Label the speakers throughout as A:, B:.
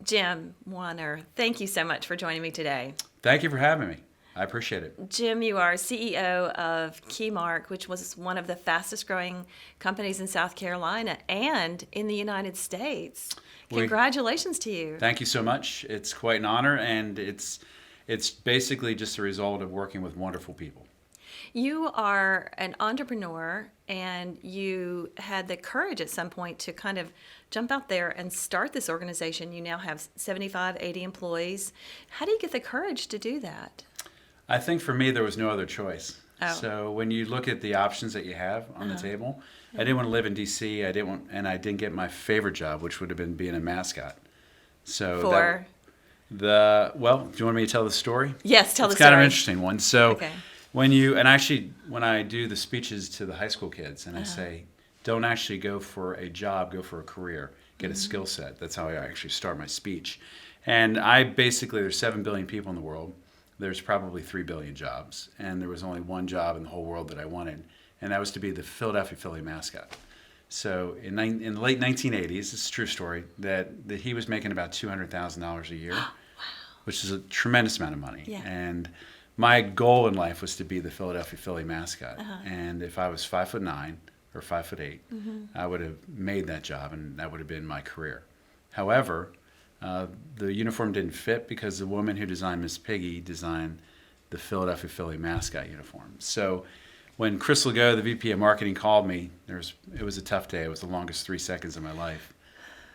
A: Jim Wanner, thank you so much for joining me today.
B: Thank you for having me. I appreciate it.
A: Jim, you are CEO of KeyMark, which was one of the fastest growing companies in South Carolina and in the United States. Congratulations to you.
B: Thank you so much. It's quite an honor, and it's basically just a result of working with wonderful people.
A: You are an entrepreneur, and you had the courage at some point to kind of jump out there and start this organization. You now have 75, 80 employees. How do you get the courage to do that?
B: I think for me, there was no other choice.
A: Oh.
B: So when you look at the options that you have on the table, I didn't want to live in D.C. I didn't get my favorite job, which would have been being a mascot. So
A: For?
B: do you want me to tell the story?
A: Yes, tell the story.
B: It's kind of an interesting one. So
A: Okay.
B: when I do the speeches to the high school kids, and I say, don't actually go for a job, go for a career, get a skill set. That's how I actually start my speech. And there's 7 billion people in the world. There's probably 3 billion jobs. And there was only one job in the whole world that I wanted, and that was to be the Philadelphia Philly mascot. So in the late 1980s, this is a true story, that he was making about $200,000 a year, which is a tremendous amount of money.
A: Yeah.
B: And my goal in life was to be the Philadelphia Philly mascot. And if I was 5'9" or 5'8", I would have made that job, and that would have been my career. However, the uniform didn't fit because the woman who designed Miss Piggy designed the Philadelphia Philly mascot uniform. So when Chris Legault, the VP of marketing, called me, it was a tough day. It was the longest 3 seconds of my life.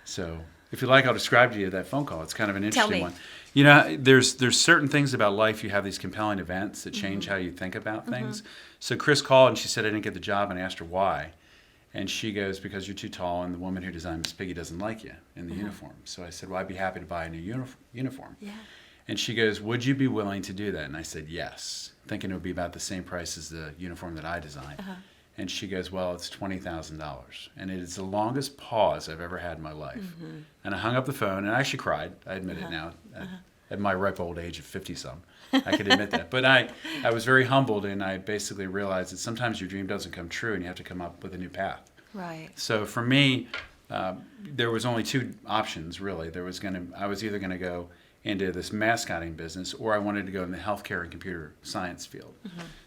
B: So if you like, I'll describe to you that phone call. It's kind of an interesting one. You know, there's certain things about life. You have these compelling events that change how you think about things. So Chris called, and she said I didn't get the job, and I asked her why. And she goes, because you're too tall, and the woman who designed Miss Piggy doesn't like you in the uniform. So I said, well, I'd be happy to buy a new uniform. Yeah. And she goes, would you be willing to do that? And I said, yes, thinking it would be about the same price as the uniform that I designed. And she goes, well, it's $20,000. And it is the longest pause I've ever had in my life. And I hung up the phone, and I actually cried. I admit it now. At my ripe old age of 50-some, I could admit that. But I was very humbled, and I basically realized that sometimes your dream doesn't come true, and you have to come up with a new path.
A: Right.
B: So for me, there was only 2 options, really. I was either going to go into this mascotting business, or I wanted to go in the healthcare and computer science field.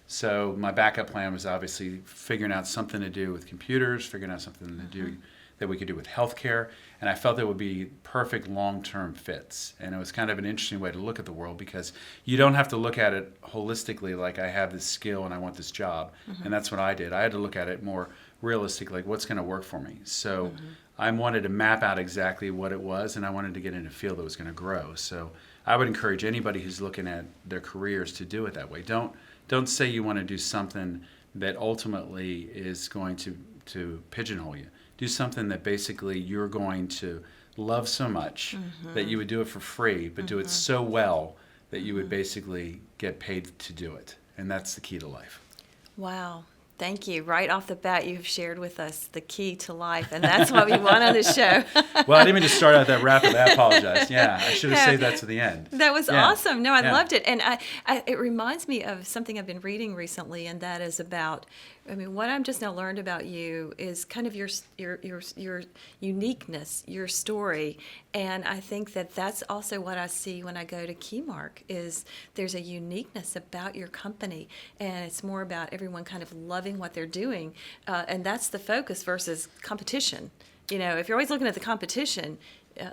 B: So my backup plan was obviously figuring out something to do with computers, figuring out something to do that we could do with healthcare, and I felt there would be perfect long-term fits. And it was kind of an interesting way to look at the world, because you don't have to look at it holistically like I have this skill and I want this job, and that's what I did. I had to look at it more realistic, like what's going to work for me. So I wanted to map out exactly what it was, and I wanted to get in a field that was going to grow. So I would encourage anybody who's looking at their careers to do it that way. Don't say you want to do something that ultimately is going to pigeonhole you. Do something that basically you're going to love so much that you would do it for free, but do it so well that you would basically get paid to do it. And that's the key to life.
A: Wow. Thank you. Right off the bat, you've shared with us the key to life, and that's what we want on the show.
B: Well, I didn't mean to start out that rapid. I apologize. Yeah, I should have saved that to the end.
A: That was awesome. No, I loved it. And it reminds me of something I've been reading recently, and that is about, what I've just now learned about you is kind of your uniqueness, your story. And I think that that's also what I see when I go to KeyMark, is there's a uniqueness about your company, and it's more about everyone kind of loving what they're doing, and that's the focus versus competition. If you're always looking at the competition,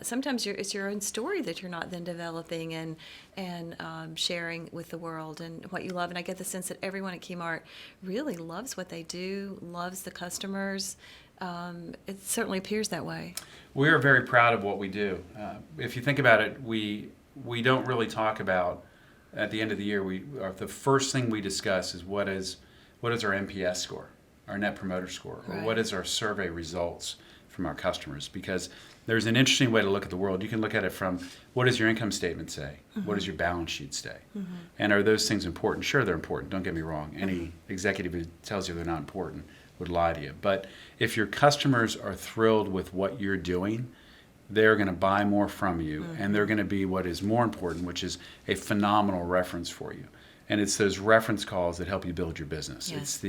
A: sometimes it's your own story that you're not then developing and sharing with the world and what you love. And I get the sense that everyone at KeyMark really loves what they do, loves the customers. It certainly appears that way.
B: We are very proud of what we do. If you think about it, we don't really talk about, at the end of the year, the first thing we discuss is what is our NPS score, our Net Promoter Score, or what is our survey results from our customers, because there's an interesting way to look at the world. You can look at it from, what does your income statement say? What does your balance sheet say? And are those things important? Sure, they're important. Don't get me wrong. Any executive who tells you they're not important would lie to you. But if your customers are thrilled with what you're doing, they're going to buy more from you, and they're going to be what is more important, which is a phenomenal reference for you. And it's those reference calls that help you build your business. Yes.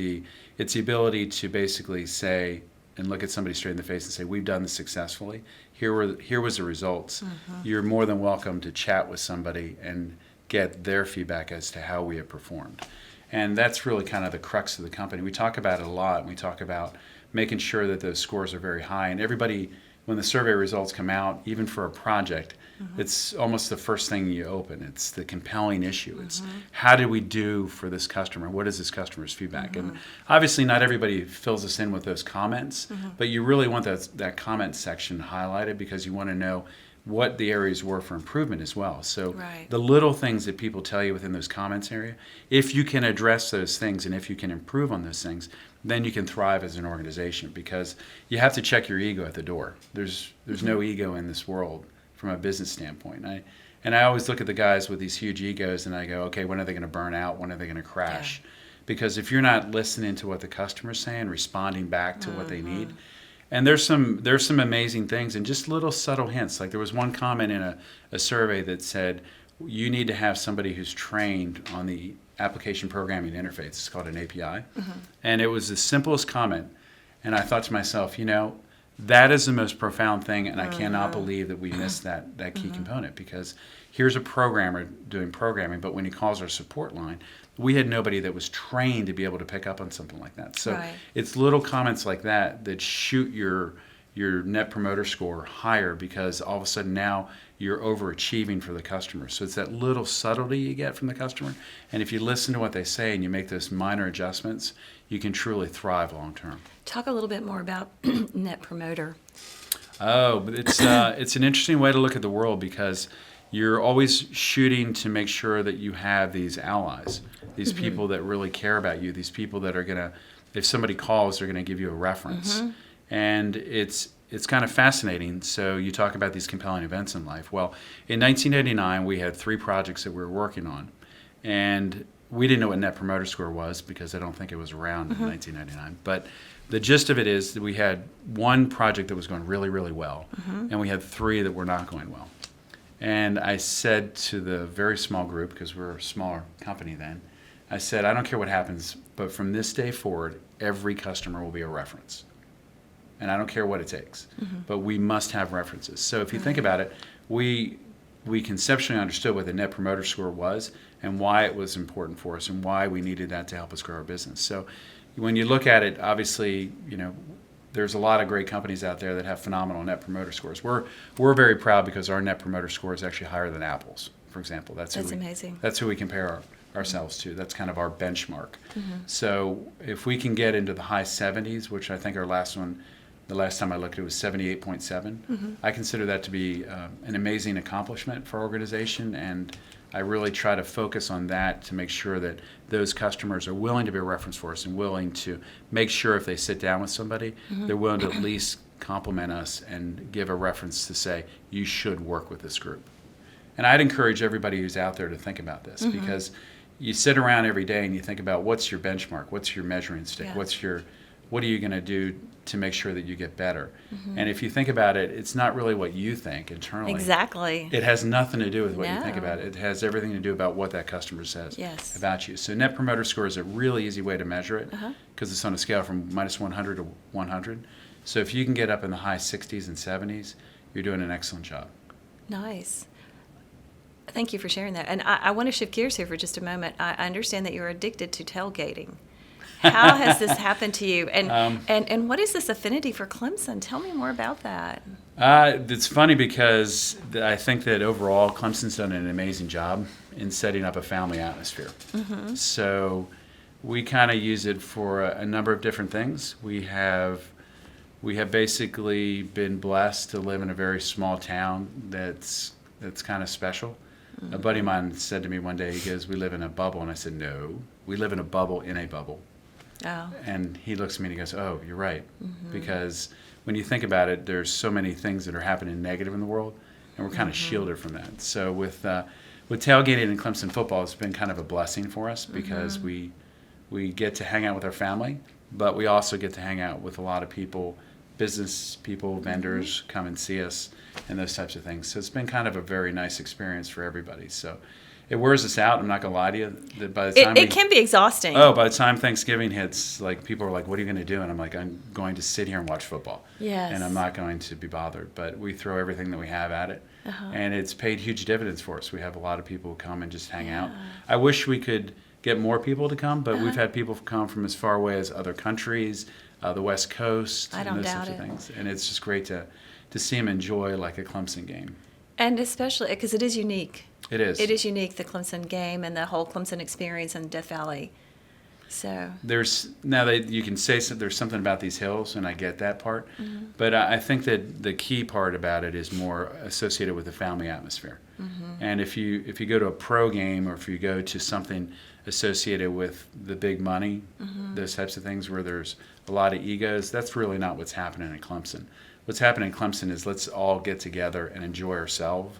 B: It's the ability to basically say, and look at somebody straight in the face and say, we've done this successfully. Here was the results. You're more than welcome to chat with somebody and get their feedback as to how we have performed. And that's really kind of the crux of the company. We talk about it a lot. We talk about making sure that those scores are very high. And everybody, when the survey results come out, even for a project, it's almost the first thing you open. It's the compelling issue. It's how did we do for this customer? What is this customer's feedback? And obviously not everybody fills us in with those comments, but you really want that comment section highlighted because you want to know what the areas were for improvement as well. So the little things that people tell you within those comments area, if you can address those things and if you can improve on those things, then you can thrive as an organization, because you have to check your ego at the door. There's no ego in this world from a business standpoint. And I always look at the guys with these huge egos and I go, okay, when are they going to burn out? When are they going to crash? Yeah. Because if you're not listening to what the customer's saying, responding back to what they need, and there's some amazing things and just little subtle hints. Like there was one comment in a survey that said, you need to have somebody who's trained on the application programming interface. It's called an API. And it was the simplest comment. And I thought to myself, that is the most profound thing, and I cannot believe that we missed that key component, because here's a programmer doing programming, but when he calls our support line, we had nobody that was trained to be able to pick up on something like that. So it's little comments like that shoot your net promoter score higher, because all of a sudden now you're overachieving for the customer. So it's that little subtlety you get from the customer, and if you listen to what they say and you make those minor adjustments, you can truly thrive long term.
A: Talk a little bit more about net promoter.
B: Oh, but it's an interesting way to look at the world, because you're always shooting to make sure that you have these allies, these people that really care about you, these people that are going to, if somebody calls, they're going to give you a reference. And it's kind of fascinating. So you talk about these compelling events in life. Well, in 1989, we had 3 projects that we were working on. And we didn't know what Net Promoter Score was, because I don't think it was around in 1999. But the gist of it is that we had one project that was going really, really well, and we had 3 that were not going well. And I said to the very small group, because we were a smaller company then, I said, I don't care what happens, but from this day forward, every customer will be a reference. And I don't care what it takes, but we must have references. So if you think about it, we conceptually understood what the Net Promoter Score was and why it was important for us and why we needed that to help us grow our business. So when you look at it, obviously, there's a lot of great companies out there that have phenomenal Net Promoter Scores. We're very proud because our Net Promoter Score is actually higher than Apple's, for example. That's amazing. That's who we compare ourselves to. That's kind of our benchmark. So if we can get into the high 70s, which I think our last one, the last time I looked, it was 78.7. I consider that to be an amazing accomplishment for our organization, and I really try to focus on that to make sure that those customers are willing to be a reference for us and willing to make sure if they sit down with somebody, they're willing to at least compliment us and give a reference to say, you should work with this group. And I'd encourage everybody who's out there to think about this, because you sit around every day and you think about what's your benchmark, what's your measuring stick, what are you going to do to make sure that you get better? And if you think about it, it's not really what you think internally.
A: Exactly.
B: It has nothing to do with what you think about it. It has everything to do about what that customer says about you. So Net Promoter Score is a really easy way to measure it, because it's on a scale from minus 100 to 100. So if you can get up in the high 60s and 70s, you're doing an excellent job.
A: Nice. Thank you for sharing that. And I want to shift gears here for just a moment. I understand that you're addicted to tailgating. How has this happened to you? And what is this affinity for Clemson? Tell me more about that.
B: It's funny because I think that overall Clemson's done an amazing job in setting up a family atmosphere. So we kind of use it for a number of different things. We have basically been blessed to live in a very small town that's kind of special. A buddy of mine said to me one day, he goes, "We live in a bubble." And I said, "No, we live in a bubble in a bubble." Oh. And he looks at me and he goes, "Oh, you're right." Because when you think about it, there's so many things that are happening negative in the world, and we're kind of shielded from that. So with tailgating and Clemson football, it's been kind of a blessing for us, because we get to hang out with our family, but we also get to hang out with a lot of people, business people, vendors come and see us, and those types of things. So it's been kind of a very nice experience for everybody. So it wears us out. I'm not going to lie to you. That by the time
A: it can be exhausting.
B: Oh, by the time Thanksgiving hits, like people are like, "What are you going to do?" And I'm like, "I'm going to sit here and watch football."
A: Yes.
B: And I'm not going to be bothered. But we throw everything that we have at it, and it's paid huge dividends for us. We have a lot of people who come and just hang out. I wish we could get more people to come, but we've had people come from as far away as other countries, the West Coast,
A: I
B: and
A: don't
B: those
A: doubt
B: sorts of
A: it.
B: things. And it's just great to see them enjoy like a Clemson game.
A: And especially because it is unique.
B: It is.
A: It is unique, the Clemson game and the whole Clemson experience in Death Valley. So
B: There's now that you can say there's something about these hills, and I get that part, but I think that the key part about it is more associated with the family atmosphere. And if you go to a pro game, or if you go to something associated with the big money, those types of things where there's a lot of egos, that's really not what's happening in Clemson. What's happening in Clemson is let's all get together and enjoy ourselves,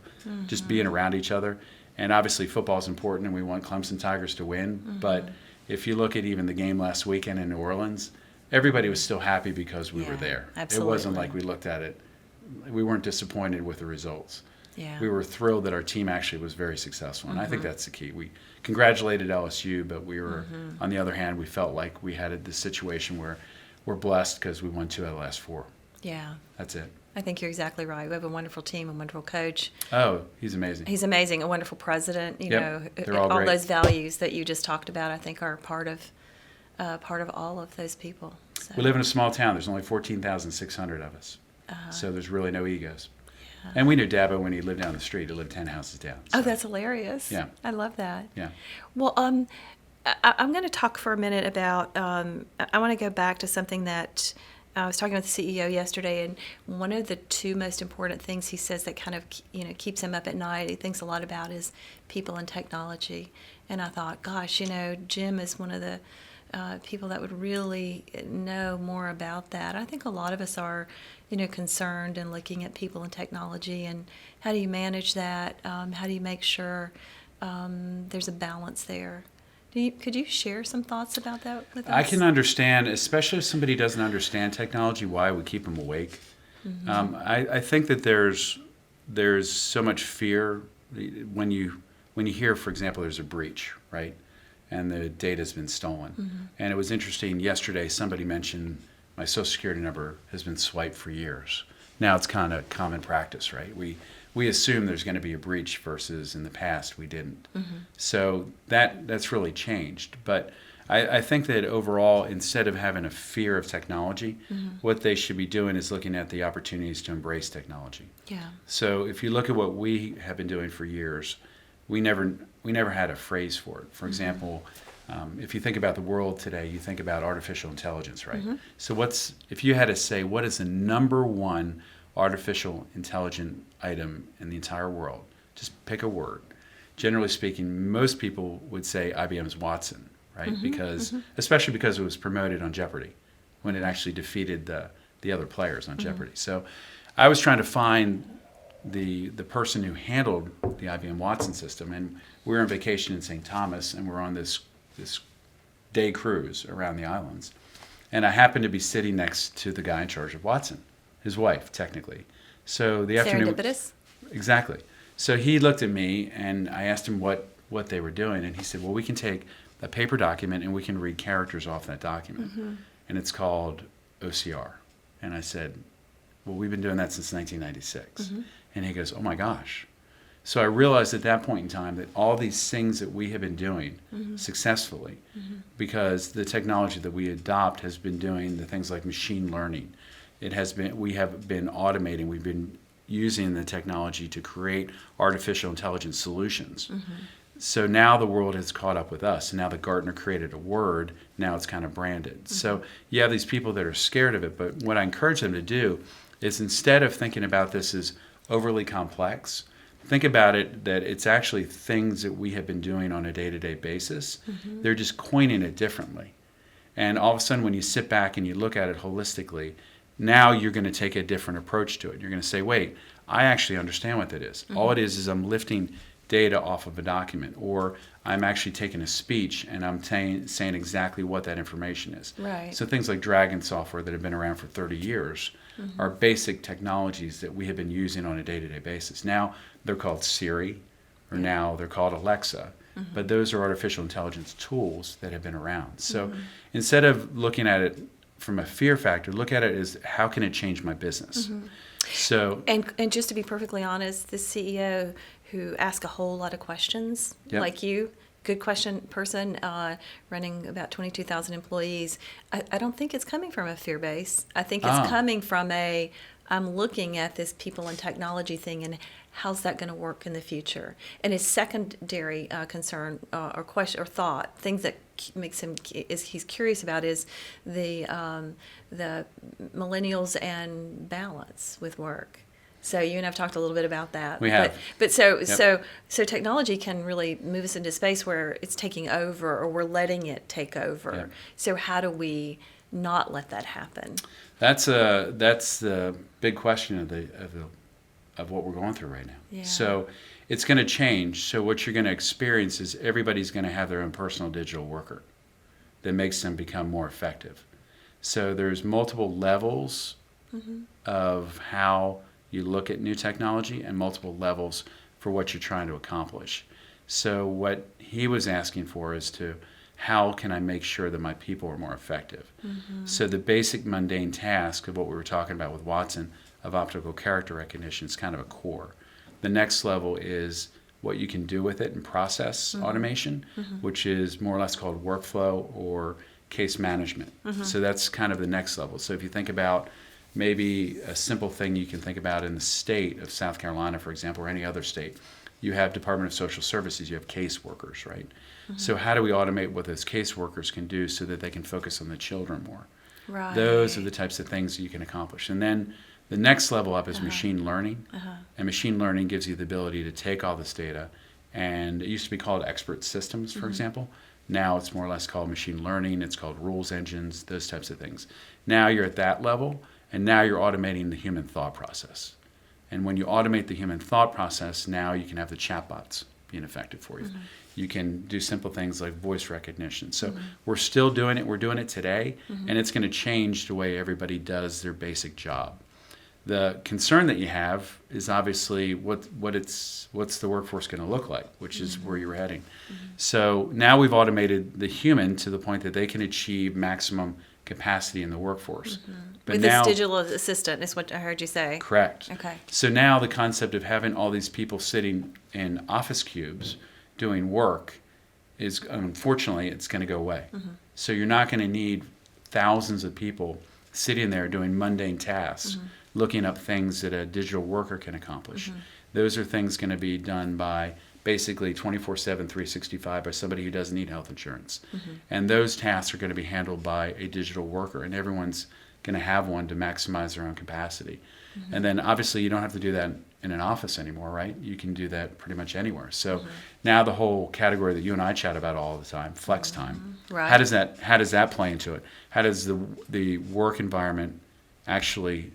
B: just being around each other. And obviously football is important, and we want Clemson Tigers to win. But if you look at even the game last weekend in New Orleans, everybody was still happy because we were there.
A: Absolutely.
B: It wasn't like we looked at it. We weren't disappointed with the results.
A: Yeah.
B: We were thrilled that our team actually was very successful. And I think that's the key. We congratulated LSU, but we were, on the other hand, we felt like we had this situation where we're blessed because we won 2 out of the last 4.
A: Yeah.
B: That's it.
A: I think you're exactly right. We have a wonderful team, a wonderful coach.
B: Oh, he's amazing.
A: He's amazing, a wonderful president. You
B: Yep,
A: know,
B: they're all great.
A: those values that you just talked about, I think, are part of all of those people. So.
B: We live in a small town. There's only 14,600 of us. So there's really no egos. And we knew Dabo when he lived down the street. He lived 10 houses down. So.
A: Oh, that's hilarious.
B: Yeah.
A: I love that.
B: Yeah.
A: Well, I'm going to talk for a minute about, I want to go back to something that I was talking with the CEO yesterday, and one of the 2 most important things he says that kind of, keeps him up at night, he thinks a lot about, is people and technology. And I thought, gosh, Jim is one of the people that would really know more about that. I think a lot of us are, concerned and looking at people and technology, and how do you manage that? How do you make sure there's a balance there? Could you share some thoughts about that with us?
B: I can understand, especially if somebody doesn't understand technology, why we keep them awake. I think that there's so much fear when you hear, for example, there's a breach, right? And the data's been stolen. And it was interesting, yesterday somebody mentioned my Social Security number has been swiped for years. Now it's kind of common practice, right? We assume there's going to be a breach versus in the past we didn't. So that's really changed. But I think that overall, instead of having a fear of technology, what they should be doing is looking at the opportunities to embrace technology.
A: Yeah.
B: So if you look at what we have been doing for years, we never had a phrase for it. For example, if you think about the world today, you think about artificial intelligence, right? So if you had to say what is the number one artificial intelligent item in the entire world, just pick a word. Generally speaking, most people would say IBM's Watson, right? Especially because it was promoted on Jeopardy when it actually defeated the other players on Jeopardy. So I was trying to find the person who handled the IBM Watson system, and we were on vacation in St. Thomas, and we're on this day cruise around the islands, and I happened to be sitting next to the guy in charge of Watson, his wife, technically. So the afternoon,
A: serendipitous.
B: Exactly. So he looked at me, and I asked him what they were doing, and he said, "Well, we can take a paper document and we can read characters off that document, and it's called OCR." And I said, "Well, we've been doing that since 1996." And he goes, "Oh my gosh." So I realized at that point in time that all these things that we have been doing successfully, because the technology that we adopt has been doing the things like machine learning. We have been automating, we've been using the technology to create artificial intelligence solutions. So now the world has caught up with us, and now that Gartner created a word, now it's kind of branded. So you have these people that are scared of it, but what I encourage them to do is, instead of thinking about this as overly complex, think about it that it's actually things that we have been doing on a day-to-day basis. They're just coining it differently. And all of a sudden, when you sit back and you look at it holistically, now you're going to take a different approach to it. You're going to say, wait, I actually understand what that is. All it is I'm lifting data off of a document, or I'm actually taking a speech and I'm saying exactly what that information is.
A: Right.
B: So things like Dragon software that have been around for 30 years are basic technologies that we have been using on a day-to-day basis. Now they're called Siri, or now they're called Alexa. But those are artificial intelligence tools that have been around. So instead of looking at it from a fear factor, look at it as how can it change my business? So
A: and just to be perfectly honest, the CEO who asks a whole lot of questions, like you, good question person, running about 22,000 employees, I don't think it's coming from a fear base. I think it's coming from I'm looking at this people and technology thing and how's that going to work in the future. And his secondary concern or question or thought, things that makes him he's curious about is the millennials and balance with work. So you and I've talked a little bit about that.
B: We have.
A: But so technology can really move us into space where it's taking over or we're letting it take over.
B: Yeah.
A: So how do we not let that happen?
B: That's the big question of what we're going through right now.
A: Yeah.
B: So it's going to change. So what you're going to experience is everybody's going to have their own personal digital worker that makes them become more effective. So there's multiple levels of how you look at new technology and multiple levels for what you're trying to accomplish. So what he was asking for is how can I make sure that my people are more effective? So the basic mundane task of what we were talking about with Watson of optical character recognition is kind of a core. The next level is what you can do with it in process automation, which is more or less called workflow or case management. So that's kind of the next level. So if you think about maybe a simple thing you can think about in the state of South Carolina, for example, or any other state, you have Department of Social Services, you have caseworkers, right? So how do we automate what those caseworkers can do so that they can focus on the children more?
A: Right.
B: Those are the types of things that you can accomplish. And then the next level up is machine learning. And machine learning gives you the ability to take all this data, and it used to be called expert systems, for example. Now it's more or less called machine learning. It's called rules engines, those types of things. Now you're at that level, and now you're automating the human thought process. And when you automate the human thought process, now you can have the chatbots being effective for you. You can do simple things like voice recognition. So we're still doing it. We're doing it today, and it's going to change the way everybody does their basic job. The concern that you have is obviously what's the workforce going to look like, which is where you're heading. So now we've automated the human to the point that they can achieve maximum capacity in the workforce. But
A: with
B: now,
A: this digital assistant is what I heard you say.
B: correct.
A: Okay.
B: So now the concept of having all these people sitting in office cubes doing work is, unfortunately, it's going to go away. So you're not going to need thousands of people sitting there doing mundane tasks, looking up things that a digital worker can accomplish. Those are things going to be done by basically 24/7, 365 by somebody who doesn't need health insurance. And those tasks are going to be handled by a digital worker, and everyone's going to have one to maximize their own capacity. And then obviously you don't have to do that in an office anymore, right? You can do that pretty much anywhere. So now the whole category that you and I chat about all the time, flex time.
A: Right.
B: How does that play into it? How does the work environment actually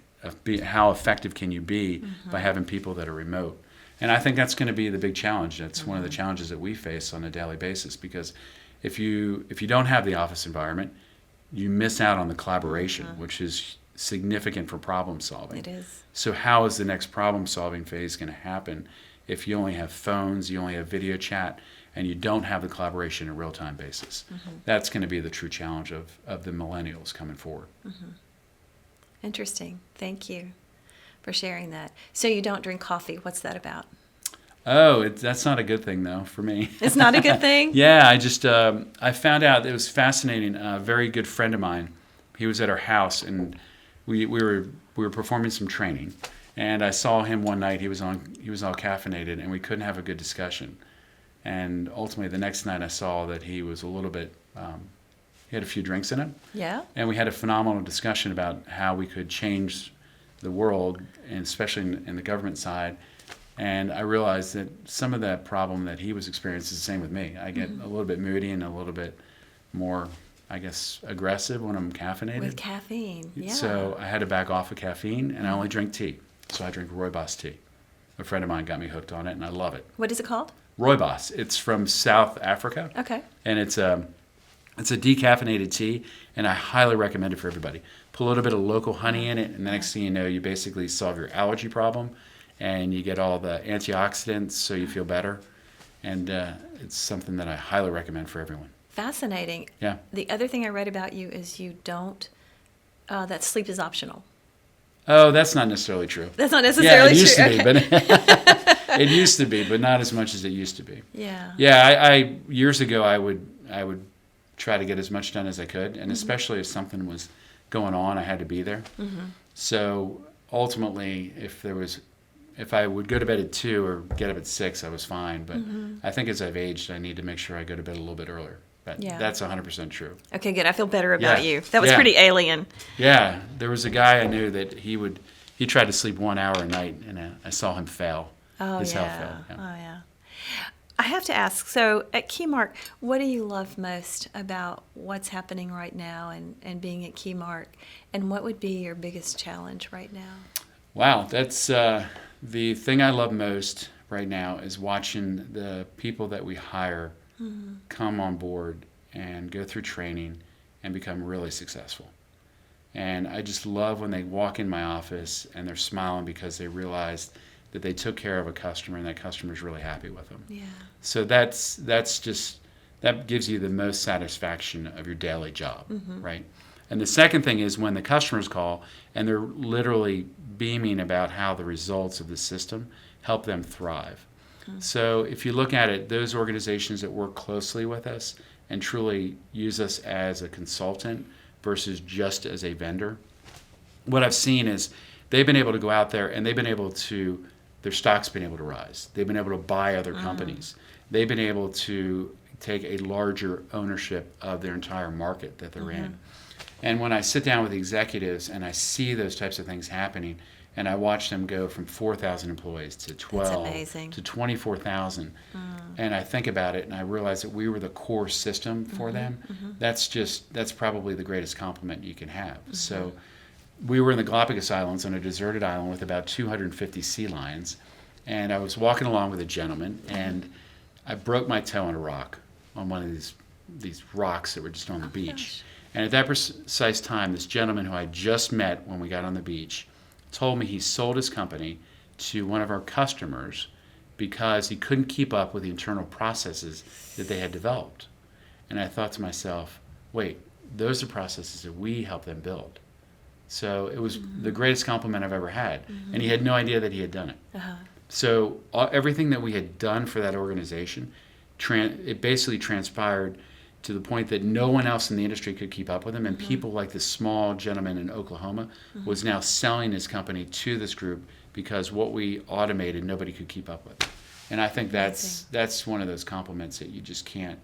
B: how effective can you be by having people that are remote? And I think that's going to be the big challenge. That's one of the challenges that we face on a daily basis, because if you don't have the office environment, you miss out on the collaboration, which is significant for problem solving.
A: It is.
B: So how is the next problem solving phase going to happen if you only have phones, you only have video chat, and you don't have the collaboration on a real-time basis? That's going to be the true challenge of the millennials coming forward.
A: Interesting. Thank you for sharing that. So you don't drink coffee. What's that about?
B: Oh, that's not a good thing, though, for me.
A: It's not a good thing?
B: Yeah, I found out, it was fascinating. A very good friend of mine, he was at our house, and we were performing some training, and I saw him one night. He was all caffeinated, and we couldn't have a good discussion. And ultimately, the next night, I saw that he was a little bit. He had a few drinks in him.
A: Yeah.
B: And we had a phenomenal discussion about how we could change the world, and especially in the government side. And I realized that some of that problem that he was experiencing is the same with me. I get a little bit moody and a little bit more, I guess, aggressive when I'm caffeinated.
A: With caffeine, yeah.
B: So I had to back off of caffeine, and I only drink tea. So I drink Rooibos tea. A friend of mine got me hooked on it, and I love it.
A: What is it called?
B: Rooibos. It's from South Africa.
A: Okay.
B: And it's a decaffeinated tea, and I highly recommend it for everybody. Put a little bit of local honey in it, and the next thing you know, you basically solve your allergy problem, and you get all the antioxidants, so you feel better. And it's something that I highly recommend for everyone.
A: Fascinating.
B: Yeah.
A: The other thing I read about you is you don't, that sleep is optional.
B: Oh, that's not necessarily true.
A: That's not necessarily
B: it used
A: true.
B: to be, but it used to be, but not as much as it used to be.
A: Yeah.
B: Yeah, I years ago I would try to get as much done as I could, and especially if something was going on, I had to be there. So ultimately, if I would go to bed at 2 or get up at 6, I was fine. But I think as I've aged, I need to make sure I go to bed a little bit earlier. But that's 100% true.
A: Okay, good. I feel better about
B: Yeah.
A: you. That was
B: Yeah.
A: pretty alien.
B: Yeah, there was a guy I knew that he tried to sleep 1 hour a night, and I saw him fail.
A: Oh,
B: His
A: yeah.
B: health failed. Yeah.
A: Oh, yeah. I have to ask, so at KeyMark, what do you love most about what's happening right now and being at KeyMark? And what would be your biggest challenge right now?
B: Wow, that's the thing I love most right now is watching the people that we hire come on board and go through training and become really successful. And I just love when they walk in my office and they're smiling because they realized that they took care of a customer and that customer's really happy with them.
A: Yeah.
B: So that gives you the most satisfaction of your daily job, right? And the second thing is when the customers call and they're literally beaming about how the results of the system help them thrive. So if you look at it, those organizations that work closely with us and truly use us as a consultant versus just as a vendor, what I've seen is they've been able to go out there and their stock's been able to rise. They've been able to buy other companies. They've been able to take a larger ownership of their entire market that they're in. And when I sit down with executives and I see those types of things happening, and I watch them go from 4,000 employees to 12 to 24,000, and I think about it and I realize that we were the core system for them, that's probably the greatest compliment you can have. So we were in the Galapagos Islands on a deserted island with about 250 sea lions, and I was walking along with a gentleman, and I broke my toe on a rock, on one of these rocks that were just on the beach.
A: Gosh.
B: And at that precise time, this gentleman who I just met when we got on the beach told me he sold his company to one of our customers because he couldn't keep up with the internal processes that they had developed. And I thought to myself, wait, those are processes that we help them build. So it was the greatest compliment I've ever had. And he had no idea that he had done it. So everything that we had done for that organization, it basically transpired to the point that no one else in the industry could keep up with him. And people like this small gentleman in Oklahoma was now selling his company to this group because what we automated, nobody could keep up with. And I think that's one of those compliments that you just can't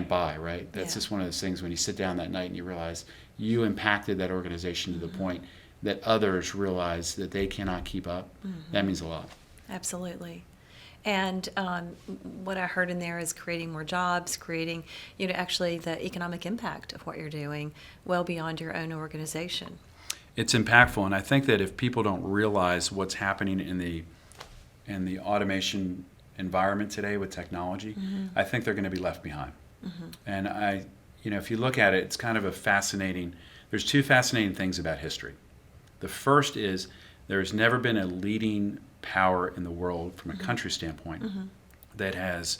B: buy, right? That's just one of those things when you sit down that night and you realize you impacted that organization to the point that others realize that they cannot keep up. That means a lot.
A: Absolutely. And what I heard in there is creating more jobs, creating, actually the economic impact of what you're doing well beyond your own organization.
B: It's impactful, and I think that if people don't realize what's happening in the automation environment today with technology, I think they're going to be left behind. And if you look at it, it's kind of there's two fascinating things about history. The first is there's never been a leading power in the world from a country standpoint that has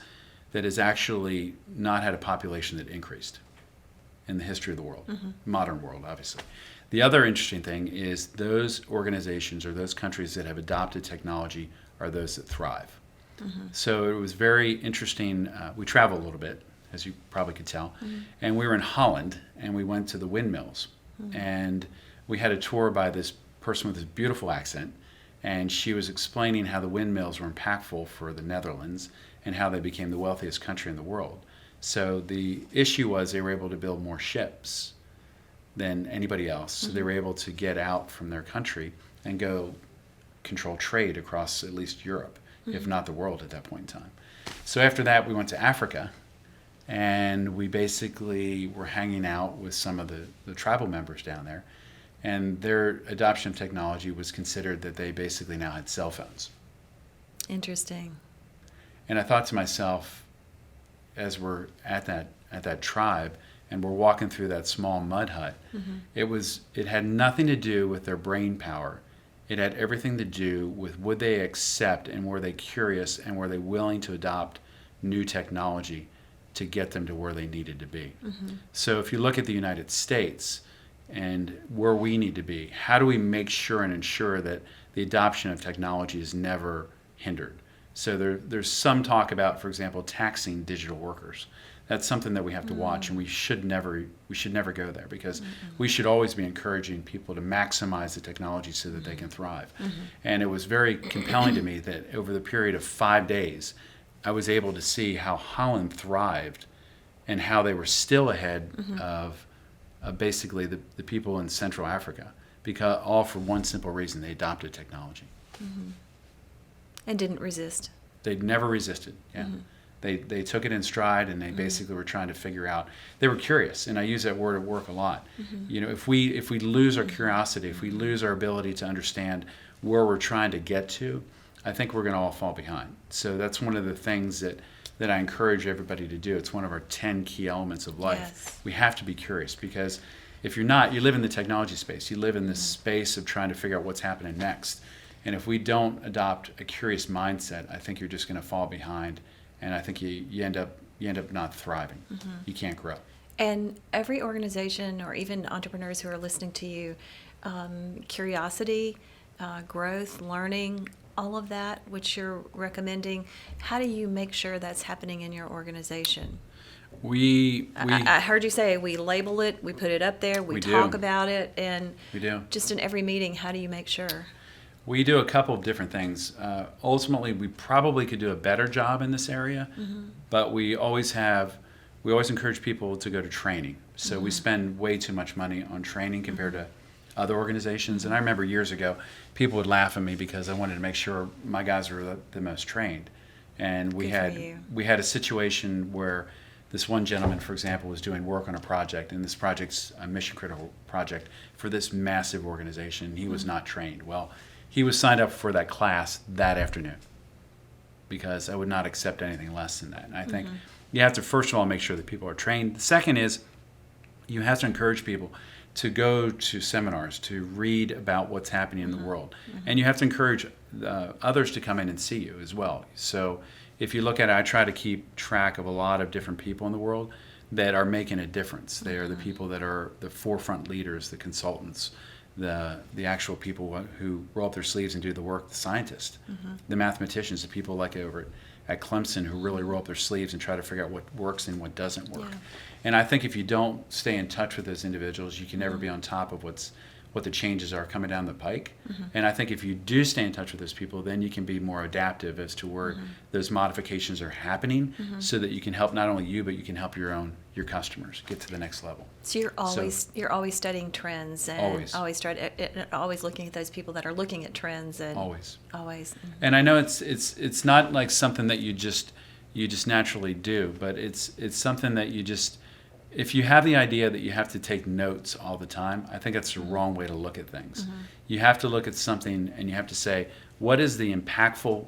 B: actually not had a population that increased in the history of the world, modern world, obviously. The other interesting thing is those organizations or those countries that have adopted technology are those that thrive. So it was very interesting. We travel a little bit, as you probably could tell, and we were in Holland, and we went to the windmills, and we had a tour by this person with this beautiful accent, and she was explaining how the windmills were impactful for the Netherlands and how they became the wealthiest country in the world. So the issue was they were able to build more ships than anybody else. So they were able to get out from their country and go control trade across at least Europe, if not the world at that point in time. So after that, we went to Africa, and we basically were hanging out with some of the tribal members down there. And their adoption of technology was considered that they basically now had cell phones.
A: Interesting.
B: And I thought to myself, as we're at that tribe and we're walking through that small mud hut, it had nothing to do with their brain power. It had everything to do with would they accept and were they curious and were they willing to adopt new technology to get them to where they needed to be. So if you look at the United States and where we need to be, how do we make sure and ensure that the adoption of technology is never hindered? So there's some talk about, for example, taxing digital workers. That's something that we have to watch, and we should never go there, because we should always be encouraging people to maximize the technology so that they can thrive. And it was very compelling to me that over the period of 5 days, I was able to see how Holland thrived and how they were still ahead of basically the people in Central Africa, because all for one simple reason: they adopted technology.
A: And didn't resist.
B: They never resisted. Yeah. They took it in stride, and they basically were trying to figure out. They were curious, and I use that word at work a lot. You know, if we lose our curiosity, if we lose our ability to understand where we're trying to get to, I think we're going to all fall behind. So that's one of the things that I encourage everybody to do. It's one of our 10 key elements of life.
A: Yes.
B: We have to be curious, because if you're not, you live in the technology space. You live in this space of trying to figure out what's happening next. And if we don't adopt a curious mindset, I think you're just going to fall behind, and I think you end up not thriving. You can't grow.
A: And every organization, or even entrepreneurs who are listening to you, curiosity, growth, learning, all of that, which you're recommending, how do you make sure that's happening in your organization? I heard you say we label it, we put it up there, we talk about it, and
B: we do.
A: Just in every meeting, how do you make sure?
B: We do a couple of different things. Ultimately, we probably could do a better job in this area, but we always encourage people to go to training. So we spend way too much money on training compared to other organizations. And I remember years ago, people would laugh at me because I wanted to make sure my guys were the most trained. And we had a situation where this one gentleman, for example, was doing work on a project, and this project's a mission critical project for this massive organization. He was not trained. Well, he was signed up for that class that afternoon, because I would not accept anything less than that. And I think you have to, first of all, make sure that people are trained. The second is you have to encourage people to go to seminars, to read about what's happening in the world. And you have to encourage others to come in and see you as well. So if you look at it, I try to keep track of a lot of different people in the world that are making a difference. They are the people that are the forefront leaders, the consultants, the actual people who roll up their sleeves and do the work, the scientists, the mathematicians, the people like over at Clemson who really roll up their sleeves and try to figure out what works and what doesn't work. Yeah. And I think if you don't stay in touch with those individuals, you can never be on top of what the changes are coming down the pike. And I think if you do stay in touch with those people, then you can be more adaptive as to where those modifications are happening, so that you can help not only you, but you can help your customers get to the next level.
A: So you're always studying trends, and always looking at those people that are looking at trends, and always.
B: And I know it's not like something that you just naturally do, but it's something that you just, if you have the idea that you have to take notes all the time, I think that's the wrong way to look at things. You have to look at something and you have to say, what is the impactful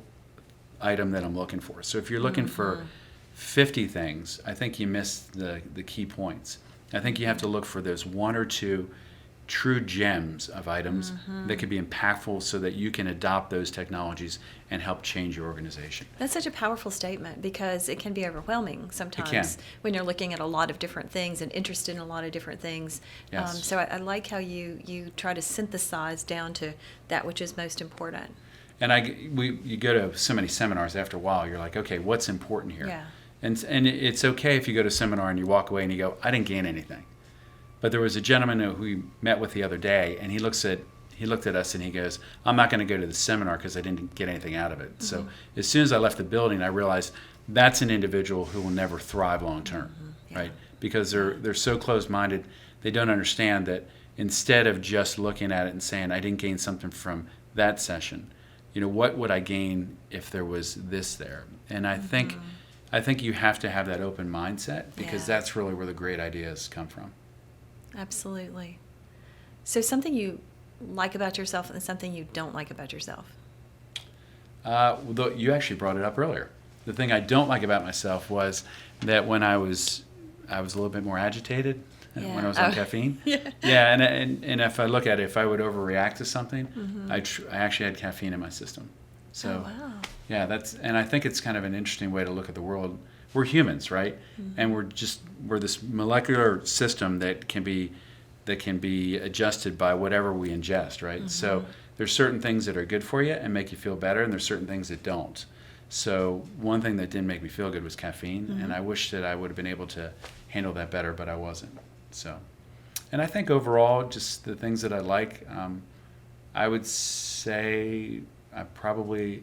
B: item that I'm looking for? So if you're looking for 50 things, I think you missed the key points. I think you have to look for those one or two true gems of items that could be impactful, so that you can adopt those technologies and help change your organization.
A: That's such a powerful statement, because it can be overwhelming sometimes when you're looking at a lot of different things and interested in a lot of different things.
B: Yes.
A: So I like how you try to synthesize down to that which is most important.
B: And you go to so many seminars, after a while you're like, okay, what's important here?
A: Yeah.
B: And it's okay if you go to a seminar and you walk away and you go, I didn't gain anything. But there was a gentleman who we met with the other day, and he looked at us and he goes, I'm not going to go to the seminar because I didn't get anything out of it. So as soon as I left the building, I realized that's an individual who will never thrive long term, right? Because they're so closed-minded, they don't understand that instead of just looking at it and saying, I didn't gain something from that session, what would I gain if there was this there? And I think you have to have that open mindset, because that's really where the great ideas come from.
A: Absolutely. So something you like about yourself and something you don't like about yourself?
B: You actually brought it up earlier. The thing I don't like about myself was that when I was a little bit more agitated, when I was on caffeine. Yeah, and if I look at it, if I would overreact to something, I actually had caffeine in my system. So, yeah, and I think it's kind of an interesting way to look at the world. We're humans, right? And we're this molecular system that can be adjusted by whatever we ingest, right? So there's certain things that are good for you and make you feel better, and there's certain things that don't. So one thing that didn't make me feel good was caffeine, and I wish that I would have been able to handle that better, but I wasn't. So, and I think overall, just the things that I like, I would say I probably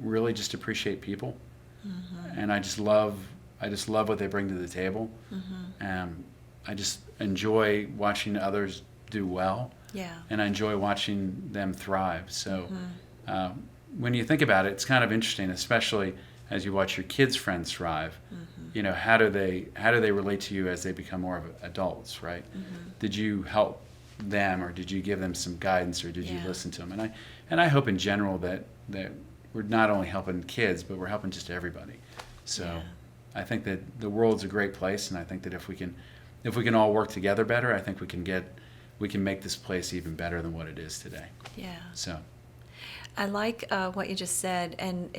B: really just appreciate people, and I just love what they bring to the table. I just enjoy watching others do well, and I enjoy watching them thrive. So when you think about it, it's kind of interesting, especially as you watch your kids' friends thrive. You know, how do they relate to you as they become more of adults, right? Did you help them, or did you give them some guidance, or did you listen to them? And I hope in general that we're not only helping kids, but we're helping just everybody. So I think that the world's a great place, and I think that if we can all work together better, I think we can make this place even better than what it is today.
A: Yeah.
B: So
A: I like what you just said, and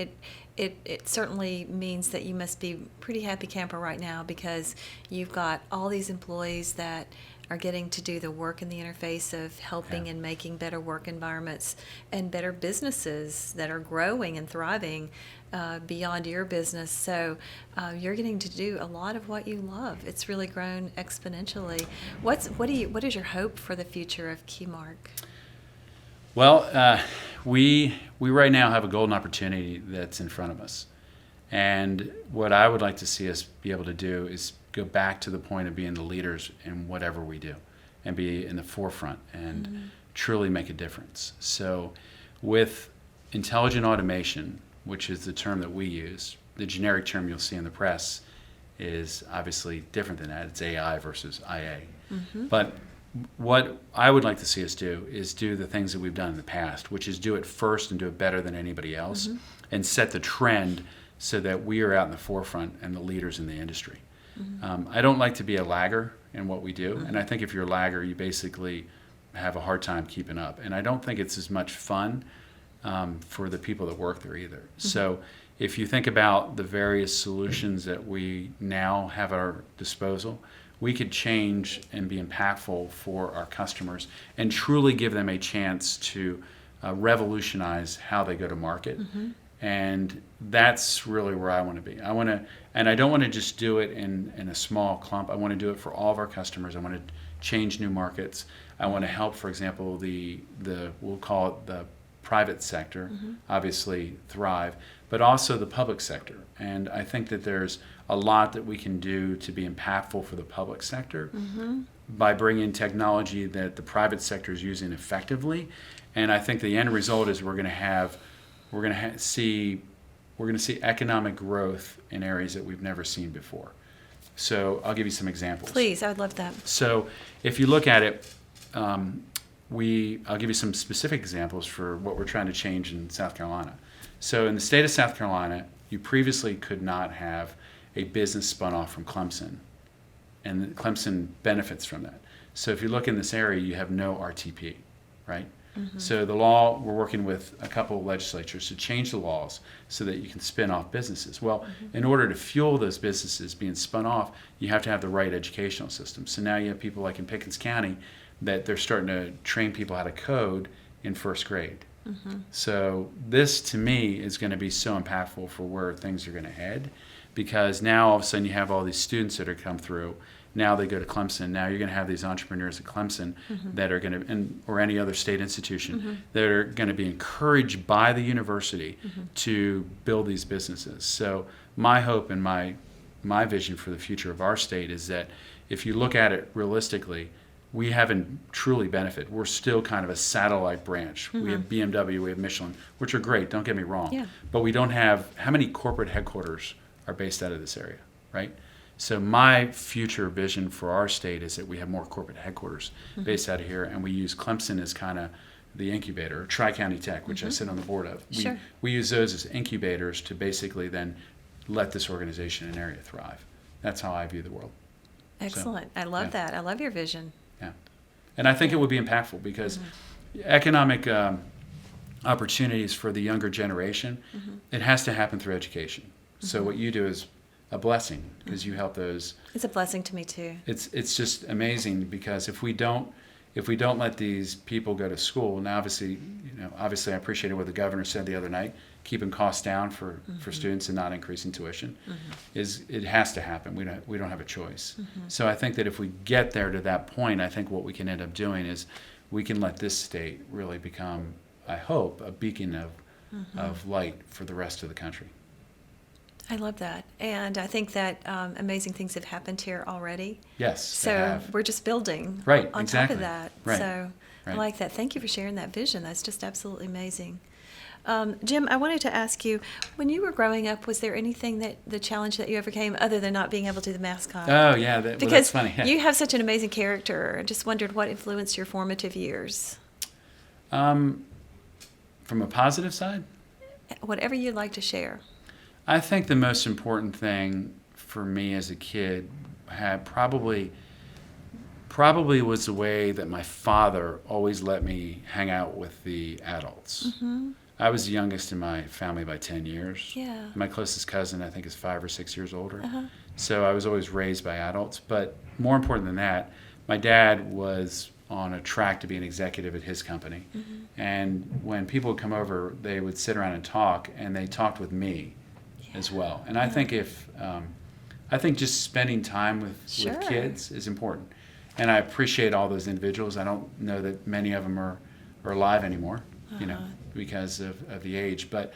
A: it certainly means that you must be pretty happy camper right now, because you've got all these employees that are getting to do the work in the interface of helping and making better work environments and better businesses that are growing and thriving beyond your business. So you're getting to do a lot of what you love. It's really grown exponentially. What is your hope for the future of KeyMark?
B: Well, we right now have a golden opportunity that's in front of us. And what I would like to see us be able to do is go back to the point of being the leaders in whatever we do and be in the forefront and truly make a difference. So with intelligent automation, which is the term that we use, the generic term you'll see in the press is obviously different than that. It's AI versus IA. But what I would like to see us do is do the things that we've done in the past, which is do it first and do it better than anybody else, and set the trend so that we are out in the forefront and the leaders in the industry. I don't like to be a lagger in what we do, and I think if you're a lagger, you basically have a hard time keeping up. And I don't think it's as much fun for the people that work there either. So if you think about the various solutions that we now have at our disposal, we could change and be impactful for our customers and truly give them a chance to revolutionize how they go to market. And that's really where I want to be. And I don't want to just do it in a small clump. I want to do it for all of our customers. I want to change new markets. I want to help, for example, we'll call it the private sector, obviously thrive, but also the public sector. And I think that there's a lot that we can do to be impactful for the public sector by bringing technology that the private sector is using effectively. And I think the end result is we're going to see economic growth in areas that we've never seen before. So I'll give you some examples.
A: Please, I would love that.
B: So if you look at it, I'll give you some specific examples for what we're trying to change in South Carolina. So in the state of South Carolina, you previously could not have a business spun off from Clemson, and Clemson benefits from that. So if you look in this area, you have no RTP, right? So the law, we're working with a couple of legislatures to change the laws so that you can spin off businesses. Well, in order to fuel those businesses being spun off, you have to have the right educational system. So now you have people like in Pickens County that they're starting to train people how to code in first grade. So this, to me, is going to be so impactful for where things are going to head, because now all of a sudden you have all these students that are come through. Now they go to Clemson. Now you're going to have these entrepreneurs at Clemson that are going to, or any other state institution, that are going to be encouraged by the university to build these businesses. So my hope and my vision for the future of our state is that if you look at it realistically, we haven't truly benefited. We're still kind of a satellite branch. We have BMW, we have Michelin, which are great, don't get me wrong. But we don't have, how many corporate headquarters are based out of this area, right? So my future vision for our state is that we have more corporate headquarters based out of here, and we use Clemson as kind of the incubator, or Tri-County Tech, which I sit on the board of. We use those as incubators to basically then let this organization and area thrive. That's how I view the world.
A: Excellent. I love that. I love your vision.
B: Yeah. And I think it would be impactful because economic opportunities for the younger generation, it has to happen through education. So what you do is a blessing because you help those.
A: It's a blessing to me too.
B: It's just amazing because if we don't let these people go to school, now obviously I appreciated what the governor said the other night, keeping costs down for students and not increasing tuition, is it has to happen. We don't have a choice. So I think that if we get there to that point, I think what we can end up doing is we can let this state really become, I hope, a beacon of light for the rest of the country.
A: I love that. And I think that amazing things have happened here already.
B: Yes, they
A: So
B: have.
A: we're just building
B: Right,
A: on
B: exactly.
A: top of that.
B: Right,
A: So I
B: right.
A: like that. Thank you for sharing that vision. That's just absolutely amazing. Jim, I wanted to ask you, when you were growing up, was there anything the challenge that you overcame other than not being able to do the mascot?
B: Oh, yeah,
A: Because
B: that's funny. Yeah.
A: you have such an amazing character. I just wondered what influenced your formative years.
B: From a positive side?
A: Whatever you'd like to share.
B: I think the most important thing for me as a kid had probably was the way that my father always let me hang out with the adults. I was the youngest in my family by 10 years.
A: Yeah.
B: My closest cousin, I think, is 5 or 6 years older. So I was always raised by adults. But more important than that, my dad was on a track to be an executive at his company. And when people would come over, they would sit around and talk, and they talked with me as well. And I think I think just spending time with kids is important. And I appreciate all those individuals. I don't know that many of them are alive anymore, because of the age. But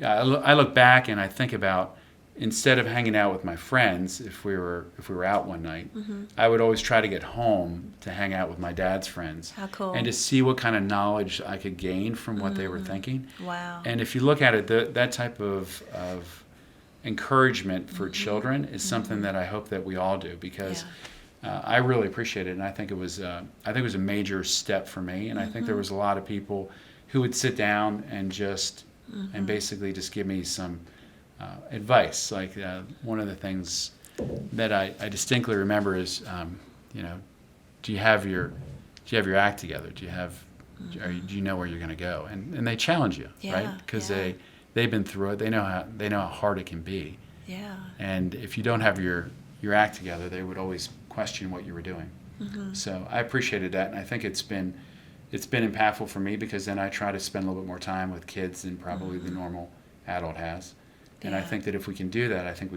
B: I look back and I think about, instead of hanging out with my friends, if we were out one night, I would always try to get home to hang out with my dad's friends.
A: How cool.
B: And to see what kind of knowledge I could gain from what they were thinking.
A: Wow.
B: And if you look at it, that type of encouragement for children is something that I hope that we all do, because I really appreciate it, and I think it was a major step for me. And I think there was a lot of people who would sit down and just and basically just give me some advice. Like one of the things that I distinctly remember is, do you have your act together? Do you know where you're going to go? And they challenge you, right? Because they've been through it. They know how hard it can be.
A: Yeah.
B: And if you don't have your act together, they would always question what you were doing. So I appreciated that, and I think it's been impactful for me, because then I try to spend a little bit more time with kids than probably the normal adult has. And I think that if we can do that, I think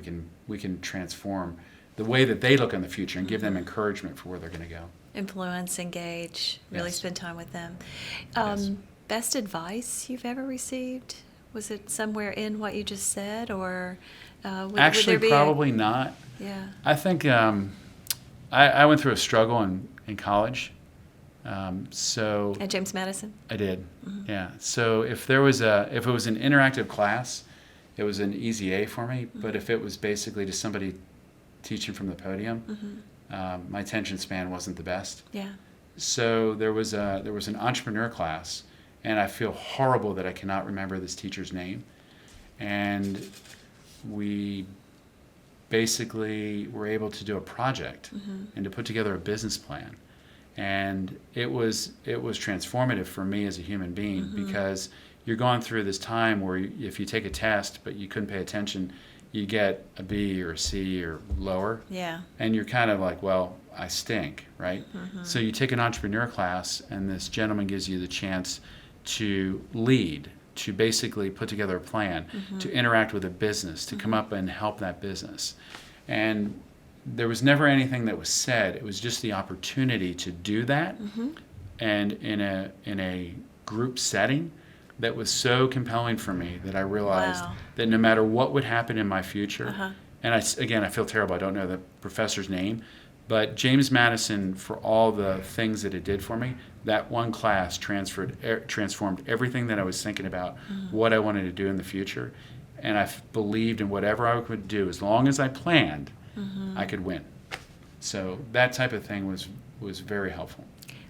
B: we can transform the way that they look in the future and give them encouragement for where they're going to go.
A: Influence, engage, really spend time with them. Best advice you've ever received? Was it somewhere in what you just said, or would there be
B: probably not.
A: Yeah.
B: I think I went through a struggle in college. So
A: At James Madison?
B: I did. Yeah. So if it was an interactive class, it was an easy A for me. But if it was basically just somebody teaching from the podium, my attention span wasn't the best.
A: Yeah.
B: So there was an entrepreneur class, and I feel horrible that I cannot remember this teacher's name. And we basically were able to do a project and to put together a business plan. And it was transformative for me as a human being, because you're going through this time where if you take a test but you couldn't pay attention, you get a B or a C or lower.
A: Yeah.
B: And you're kind of like, well, I stink, right? So you take an entrepreneur class, and this gentleman gives you the chance to lead, to basically put together a plan, to interact with a business, to come up and help that business. And there was never anything that was said. It was just the opportunity to do that, and in a group setting that was so compelling for me that I realized that no matter what would happen in my future, and I feel terrible, I don't know the professor's name, but James Madison, for all the things that it did for me, that one class transformed everything that I was thinking about, what I wanted to do in the future. And I believed in whatever I could do, as long as I planned, I could win. So that type of thing was very helpful.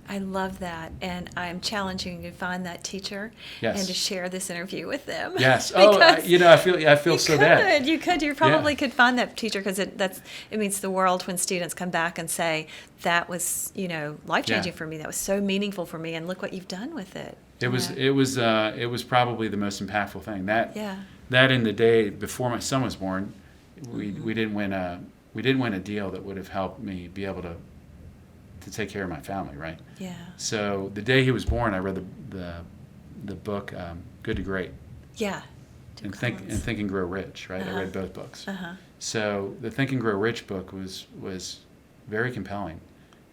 A: I love that, and I'm challenging you to find that teacher
B: Yes.
A: and to share this interview with them.
B: Yes.
A: Because
B: I feel so bad.
A: you probably
B: Yeah.
A: could find that teacher, because it means the world when students come back and say, that was, life-changing
B: Yeah.
A: for me. That was so meaningful for me, and look what you've done with it.
B: It was probably the most impactful thing.
A: Yeah.
B: That in the day before my son was born, we didn't win a deal that would have helped me be able to take care of my family, right?
A: Yeah.
B: So the day he was born, I read the book Good to Great.
A: Yeah.
B: And Think and Grow Rich, right? I read both books. So the Think and Grow Rich book was very compelling,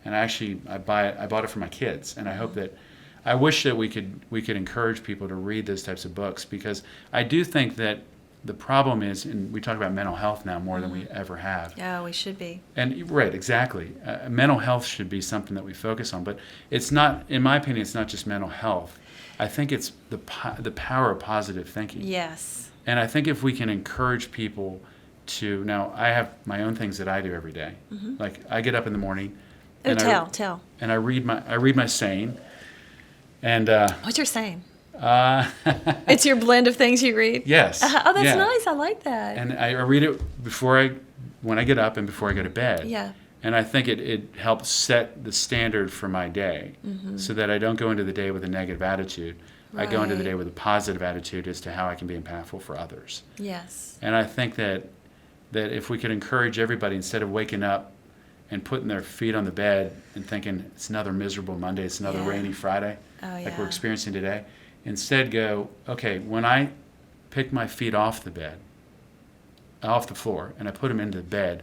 B: and I bought it for my kids, and I wish that we could encourage people to read those types of books, because I do think that the problem is, and we talk about mental health now more than we ever have.
A: Yeah, we should be.
B: And right, exactly. Mental health should be something that we focus on, but it's not. In my opinion, it's not just mental health. I think it's the power of positive thinking.
A: Yes.
B: And I think if we can encourage people to, now I have my own things that I do every day. Like I get up in the morning.
A: Oh, tell.
B: And I read my saying. And
A: What's your saying? It's your blend of things you read?
B: Yes.
A: Oh, that's
B: Yeah.
A: nice. I like that.
B: And I read it when I get up and before I go to bed.
A: Yeah.
B: And I think it helps set the standard for my day, so that I don't go into the day with a negative attitude. I go into the
A: Right.
B: day with a positive attitude as to how I can be impactful for others.
A: Yes.
B: And I think that if we could encourage everybody, instead of waking up and putting their feet on the bed and thinking it's another miserable Monday, it's another
A: Yeah.
B: rainy Friday,
A: Oh,
B: like
A: yeah.
B: we're experiencing today, instead go, okay, when I pick my feet off the floor, and I put them into the bed,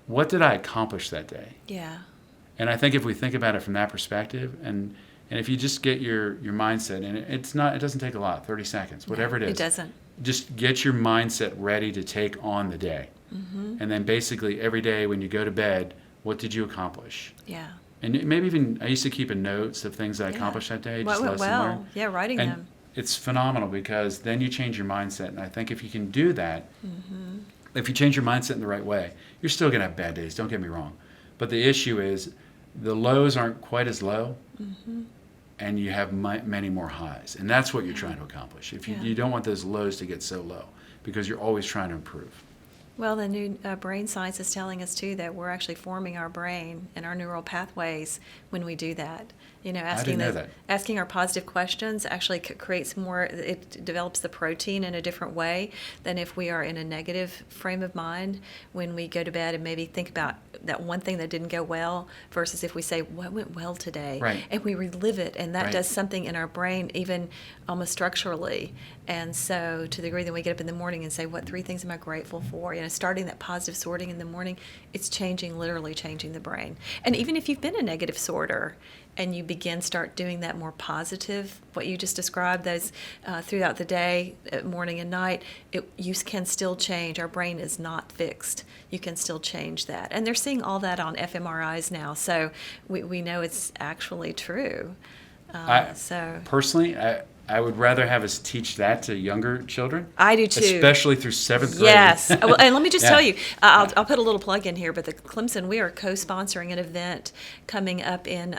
B: what did I accomplish that day?
A: Yeah.
B: And I think if we think about it from that perspective, and if you just get your mindset, and it doesn't take a lot, 30 seconds, whatever it is.
A: It doesn't.
B: Just get your mindset ready to take on the day. And then basically every day when you go to bed, what did you accomplish?
A: Yeah.
B: And maybe even, I used to keep notes of things that I
A: Yeah.
B: accomplished that day.
A: What
B: Just
A: went
B: lesson
A: well?
B: learned.
A: Yeah, writing
B: And
A: them.
B: it's phenomenal, because then you change your mindset. And I think if you can do that, if you change your mindset in the right way, you're still going to have bad days, don't get me wrong. But the issue is the lows aren't quite as low, and you have many more highs. And that's what you're trying to accomplish. If you don't want those lows to get so low, because you're always trying to improve.
A: Well, the new brain science is telling us, too, that we're actually forming our brain and our neural pathways when we do that.
B: didn't know that.
A: Asking our positive questions actually creates more, it develops the protein in a different way than if we are in a negative frame of mind when we go to bed and maybe think about that one thing that didn't go well, versus if we say, what went well today?
B: Right.
A: And we relive it, and that
B: Right.
A: does something in our brain, even almost structurally. And so to the degree that we get up in the morning and say, what 3 things am I grateful for? Starting that positive sorting in the morning, it's literally changing the brain. And even if you've been a negative sorter and you start doing that more positive, what you just described, those throughout the day, morning and night, you can still change. Our brain is not fixed. You can still change that. And they're seeing all that on fMRIs now, so we know it's actually true.
B: Personally, I would rather have us teach that to younger children.
A: I do too.
B: Especially through 7th grade.
A: Yes. Well, and let me just
B: Yeah.
A: tell you, I'll put a little plug in here, but the Clemson, we are co-sponsoring an event coming up in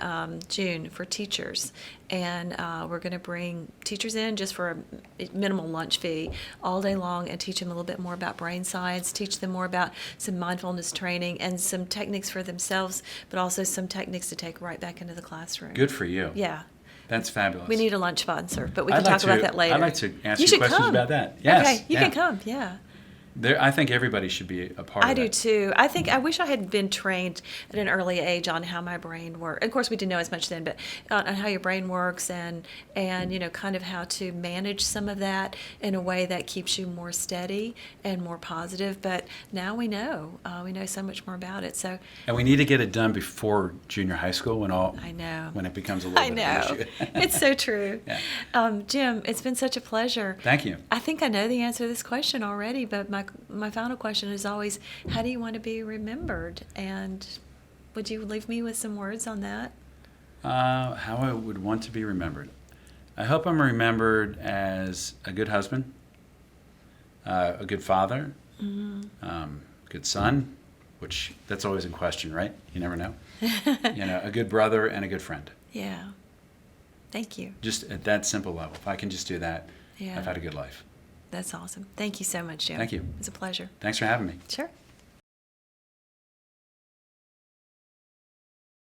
A: June for teachers. And we're going to bring teachers in just for a minimal lunch fee all day long and teach them a little bit more about brain science, teach them more about some mindfulness training and some techniques for themselves, but also some techniques to take right back into the classroom.
B: Good for you.
A: Yeah.
B: That's fabulous.
A: We need a lunch sponsor, but we can
B: I'd like
A: talk about that later.
B: I'd like to ask
A: You
B: you
A: should
B: questions
A: come.
B: about that. Yes.
A: Okay, you
B: yeah.
A: can come, yeah.
B: I think everybody should be a part of
A: I
B: it.
A: do too. I wish I had been trained at an early age on how my brain works. Of course, we didn't know as much then, but on how your brain works and kind of how to manage some of that in a way that keeps you more steady and more positive. But now we know so much more about it. So
B: And we need to get it done before junior high school
A: I know.
B: when it becomes a little bit of an issue.
A: It's so true.
B: Yeah.
A: Jim, it's been such a pleasure.
B: Thank you.
A: I think I know the answer to this question already, but my final question is always, how do you want to be remembered? And would you leave me with some words on that?
B: How I would want to be remembered. I hope I'm remembered as a good husband, a good father, good son, which that's always in question, right? You never know. A good brother and a good friend.
A: Yeah. Thank you.
B: Just at that simple level. If I can just do that,
A: Yeah.
B: I've had a good life.
A: That's awesome. Thank you so much, Jim.
B: Thank you.
A: It was a pleasure.
B: Thanks for having me.
A: Sure.